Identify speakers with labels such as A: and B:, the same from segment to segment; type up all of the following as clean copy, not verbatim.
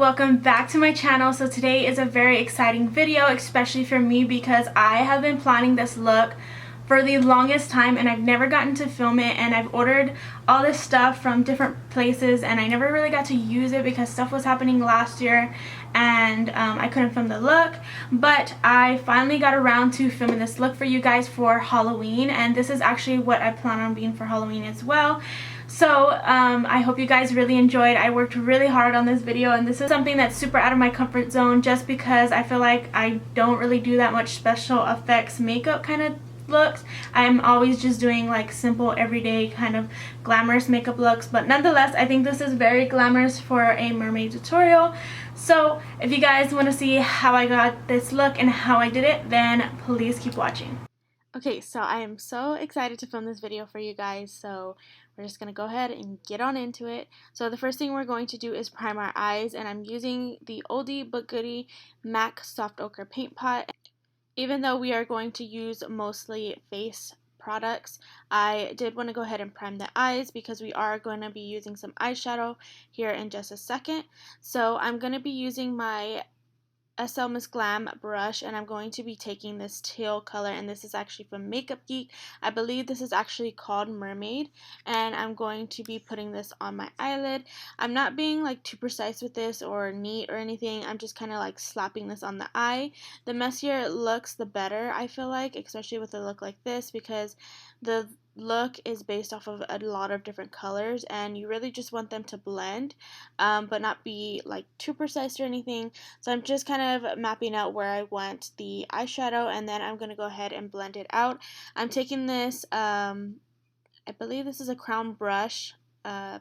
A: welcome back to my channel. So today is a very exciting video, especially for me because I have been planning this look for the longest time and I've never gotten to film it, and I've ordered all this stuff from different places and I never really got to use it because stuff was happening last year and I couldn't film the look. But I finally got around to filming this look for you guys for Halloween, and this is actually what I plan on being for Halloween as well. So I hope you guys really enjoyed. I worked really hard on this video, and this is something that's super out of my comfort zone just because I feel like I don't really do that much special effects makeup kind of looks. I'm always just doing like simple everyday kind of glamorous makeup looks, but nonetheless I think this is very glamorous for a mermaid tutorial. So if you guys want to see how I got this look and how I did it, then please keep watching. Okay, so I am so excited to film this video for you guys, so we're just going to go ahead and get on into it. So the first thing we're going to do is prime our eyes, and I'm using the oldie but goodie MAC Soft Ochre Paint Pot. Even though we are going to use mostly face products, I did want to go ahead and prime the eyes because we are going to be using some eyeshadow here in just a second. So I'm going to be using my SLMISSGLAM brush, and I'm going to be taking this teal color, and this is actually from Makeup Geek. I believe this is actually called Mermaid, and I'm going to be putting this on my eyelid. I'm not being like too precise with this or neat or anything. I'm just kind of like slapping this on the eye. The messier it looks, the better, I feel like, especially with a look like this, because the look is based off of a lot of different colors and you really just want them to blend, but not be like too precise or anything. So I'm just kind of mapping out where I want the eyeshadow, and then I'm going to go ahead and blend it out. I'm taking this, I believe this is a Crown brush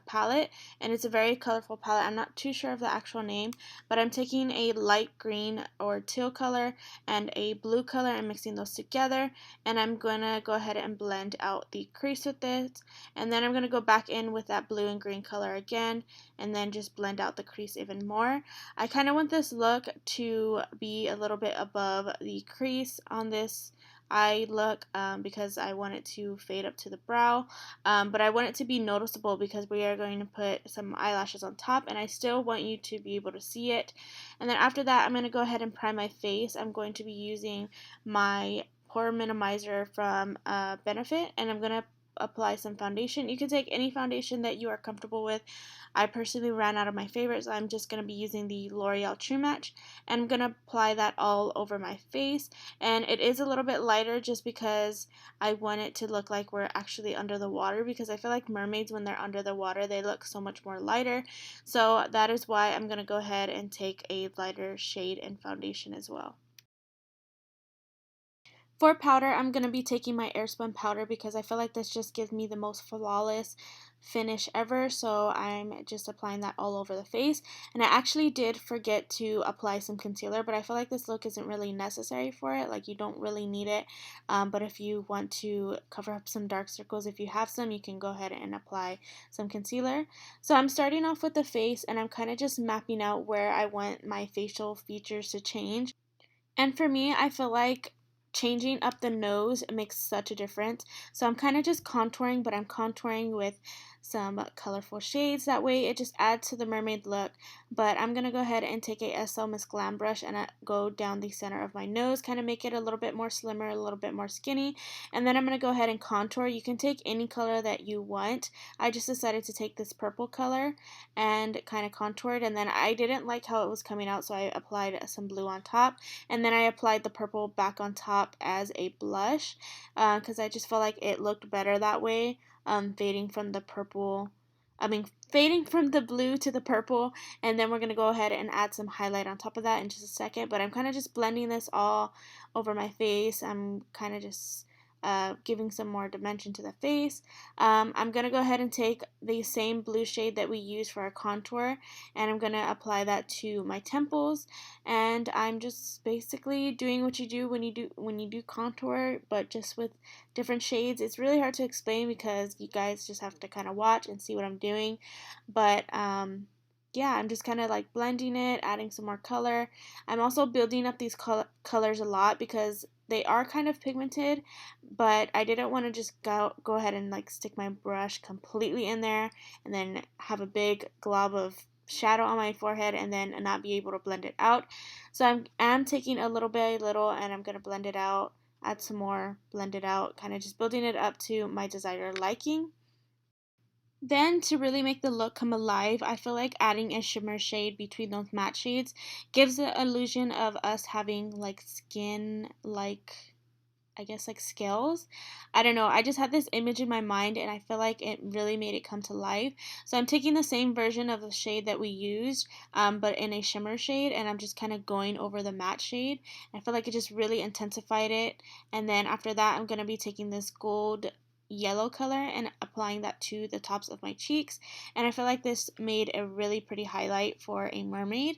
A: palette, and it's a very colorful palette. I'm not too sure of the actual name, but I'm taking a light green or teal color and a blue color and mixing those together, and I'm going to go ahead and blend out the crease with this, and then I'm going to go back in with that blue and green color again and then just blend out the crease even more. I kind of want this look to be a little bit above the crease on this eye look because I want it to fade up to the brow, but I want it to be noticeable because we are going to put some eyelashes on top, and I still want you to be able to see it. And then after that, I'm going to go ahead and prime my face. I'm going to be using my pore minimizer from Benefit, and I'm going to apply some foundation. You can take any foundation that you are comfortable with. I personally ran out of my favorites, so I'm just going to be using the L'Oreal True Match, and I'm going to apply that all over my face. And it is a little bit lighter just because I want it to look like we're actually under the water, because I feel like mermaids, when they're under the water, they look so much more lighter. So that is why I'm going to go ahead and take a lighter shade in foundation as well. For powder, I'm going to be taking my Airspun powder because I feel like this just gives me the most flawless finish ever. So I'm just applying that all over the face. And I actually did forget to apply some concealer, but I feel like this look isn't really necessary for it. Like, you don't really need it. But if you want to cover up some dark circles, if you have some, you can go ahead and apply some concealer. So I'm starting off with the face, and I'm kind of just mapping out where I want my facial features to change. And for me, I feel like changing up the nose makes such a difference. So I'm kind of just contouring, but I'm contouring with some colorful shades. That way it just adds to the mermaid look. But I'm going to go ahead and take a SLMISSGLAM brush and go down the center of my nose, kind of make it a little bit more slimmer, a little bit more skinny. And then I'm going to go ahead and contour. You can take any color that you want. I just decided to take this purple color and kind of contoured, and then I didn't like how it was coming out, so I applied some blue on top, and then I applied the purple back on top as a blush because I just felt like it looked better that way, fading from the blue to the purple. And then we're going to go ahead and add some highlight on top of that in just a second, but I'm kind of just blending this all over my face. I'm kind of just giving some more dimension to the face. I'm going to go ahead and take the same blue shade that we used for our contour, and I'm going to apply that to my temples. And I'm just basically doing what you do when you do contour, but just with different shades. It's really hard to explain because you guys just have to kind of watch and see what I'm doing. But yeah, I'm just kind of like blending it, adding some more color. I'm also building up these colors a lot because they are kind of pigmented, but I didn't want to just go ahead and like stick my brush completely in there and then have a big glob of shadow on my forehead and then not be able to blend it out. So I'm taking a little by little and I'm going to blend it out, add some more, blend it out, kind of just building it up to my desired liking. Then to really make the look come alive, I feel like adding a shimmer shade between those matte shades gives the illusion of us having like skin, like I guess like scales. I don't know. I just had this image in my mind and I feel like it really made it come to life. So I'm taking the same version of the shade that we used, but in a shimmer shade, and I'm just kind of going over the matte shade. I feel like it just really intensified it. And then after that, I'm going to be taking this gold yellow color and applying that to the tops of my cheeks, and I feel like this made a really pretty highlight for a mermaid.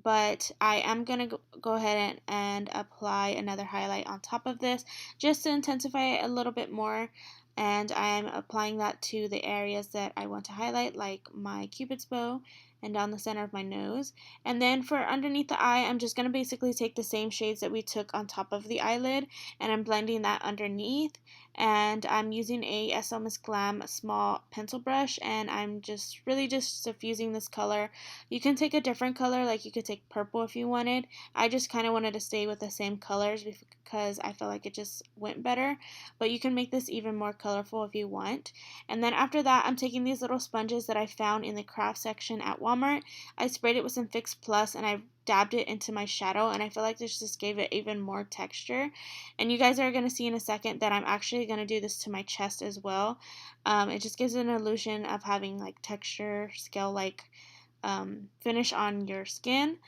A: But I am going to go ahead and apply another highlight on top of this just to intensify it a little bit more, and I'm applying that to the areas that I want to highlight, like my cupid's bow and down the center of my nose. And then for underneath the eye, I'm just going to basically take the same shades that we took on top of the eyelid and I'm blending that underneath, and I'm using a SLMISSGLAM small pencil brush and I'm just really just suffusing this color. You can take a different color, like you could take purple if you wanted. I just kind of wanted to stay with the same colors because I felt like it just went better, but you can make this even more colorful if you want. And then after that, I'm taking these little sponges that I found in the craft section at Walmart. I sprayed it with some Fix Plus and I dabbed it into my shadow, and I feel like this just gave it even more texture. And you guys are going to see in a second that I'm actually going to do this to my chest as well. It just gives an illusion of having like texture, scale like finish on your skin,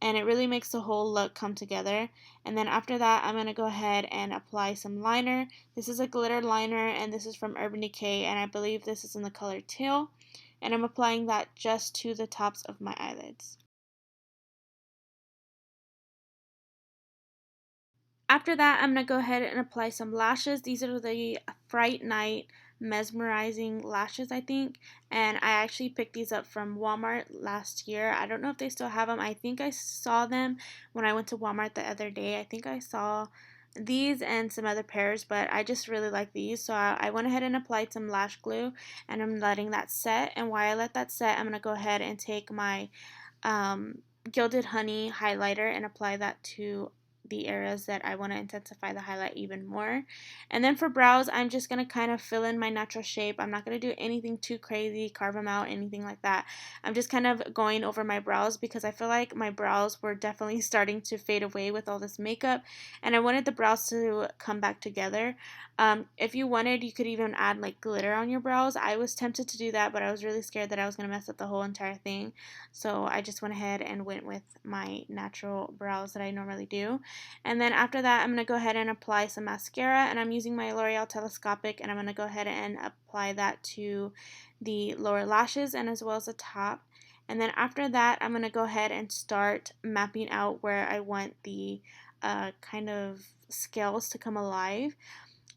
A: and it really makes the whole look come together. And then after that, I'm going to go ahead and apply some liner. This is a glitter liner and this is from Urban Decay, and I believe this is in the color Teal, and I'm applying that just to the tops of my eyelids. After that, I'm going to go ahead and apply some lashes. These are the Fright Night Mesmerizing Lashes, I think. And I actually picked these up from Walmart last year. I don't know if they still have them. I think I saw them when I went to Walmart the other day. I think I saw these and some other pairs, but I just really like these. So I went ahead and applied some lash glue, and I'm letting that set. And while I let that set, I'm going to go ahead and take my Gilded Honey highlighter and apply that to the areas that I want to intensify the highlight even more. And then for brows, I'm just going to kind of fill in my natural shape. I'm not going to do anything too crazy, carve them out, anything like that. I'm just kind of going over my brows because I feel like my brows were definitely starting to fade away with all this makeup, and I wanted the brows to come back together. If you wanted, you could even add like glitter on your brows. I was tempted to do that, but I was really scared that I was going to mess up the whole entire thing. So I just went ahead and went with my natural brows that I normally do. And then after that, I'm going to go ahead and apply some mascara, and I'm using my L'Oreal Telescopic, and I'm going to go ahead and apply that to the lower lashes and as well as the top. And then after that, I'm going to go ahead and start mapping out where I want the kind of scales to come alive.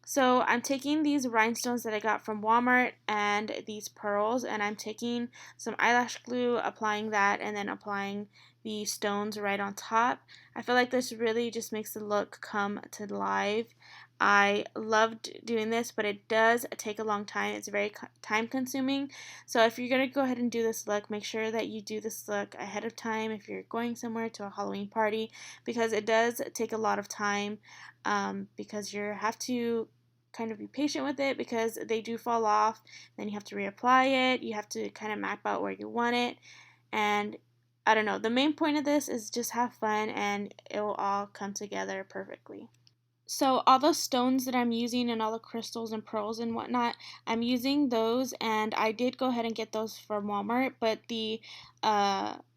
A: So I'm taking these rhinestones that I got from Walmart and these pearls, and I'm taking some eyelash glue, applying that, and then applying the stones right on top. I feel like this really just makes the look come to life. I loved doing this, but it does take a long time. It's very time consuming. So if you're going to go ahead and do this look, make sure that you do this look ahead of time if you're going somewhere to a Halloween party, because it does take a lot of time, because you have to kind of be patient with it because they do fall off. Then you have to reapply it. You have to kind of map out where you want it. And I don't know. The main point of this is just have fun and it will all come together perfectly. So all those stones that I'm using and all the crystals and pearls and whatnot, I'm using those, and I did go ahead and get those from Walmart, but the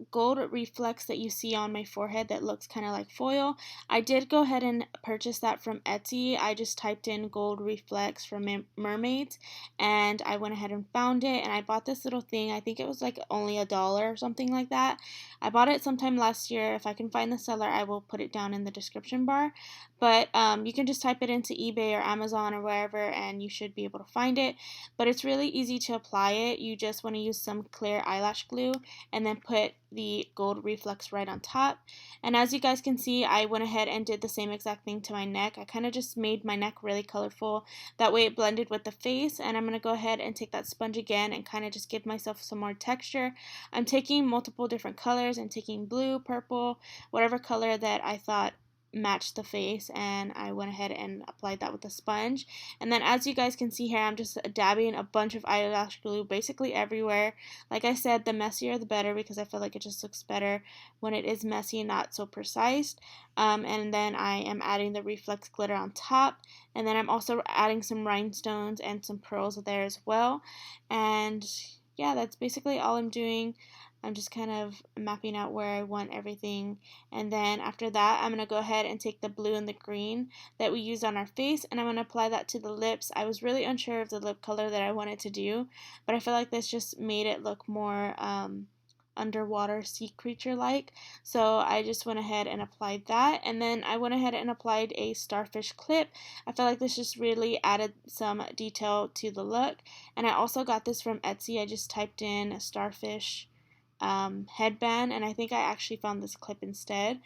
A: gold reflex that you see on my forehead that looks kind of like foil, I did go ahead and purchase that from Etsy. I just typed in gold reflex for mermaids, and I went ahead and found it, and I bought this little thing. I think it was like only $1 or something like that. I bought it sometime last year. If I can find the seller, I will put it down in the description bar. but you can just type it into eBay or Amazon or wherever and you should be able to find it. But it's really easy to apply it. You just want to use some clear eyelash glue and then put the gold reflex right on top. And as you guys can see, I went ahead and did the same exact thing to my neck. I kind of just made my neck really colorful. That way it blended with the face, and I'm going to go ahead and take that sponge again and kind of just give myself some more texture. I'm taking multiple different colors and taking blue, purple, whatever color that I thought matched the face, and I went ahead and applied that with a sponge. And then as you guys can see here, I'm just dabbing a bunch of eyelash glue basically everywhere. Like I said, the messier the better, because I feel like it just looks better when it is messy and not so precise. And then I am adding the reflex glitter on top, and then I'm also adding some rhinestones and some pearls there as well. And yeah, that's basically all I'm doing. I'm just kind of mapping out where I want everything, and then after that I'm going to go ahead and take the blue and the green that we used on our face, and I'm going to apply that to the lips. I was really unsure of the lip color that I wanted to do, but I feel like this just made it look more underwater sea creature like, so I just went ahead and applied that. And then I went ahead and applied a starfish clip. I felt like this just really added some detail to the look, and I also got this from Etsy. I just typed in a starfish headband, and I think I actually found this clip instead,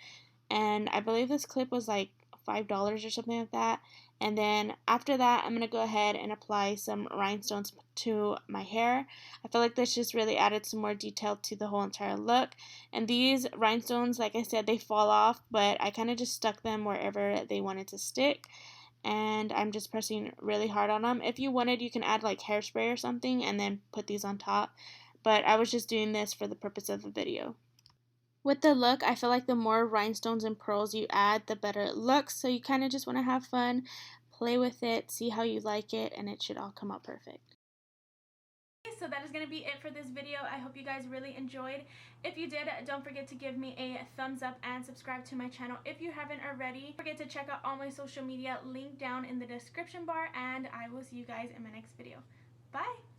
A: and I believe this clip was like $5 or something like that. And then after that I'm going to go ahead and apply some rhinestones to my hair. I feel like this just really added some more detail to the whole entire look, and these rhinestones, like I said, they fall off, but I kind of just stuck them wherever they wanted to stick, and I'm just pressing really hard on them. If you wanted, you can add like hairspray or something and then put these on top, but I was just doing this for the purpose of the video. With the look, I feel like the more rhinestones and pearls you add, the better it looks, so you kind of just want to have fun, play with it, see how you like it, and it should all come out perfect. So that is going to be it for this video. I hope you guys really enjoyed. If you did, don't forget to give me a thumbs up and subscribe to my channel if you haven't already. Don't forget to check out all my social media, link down in the description bar, and I will see you guys in my next video. Bye!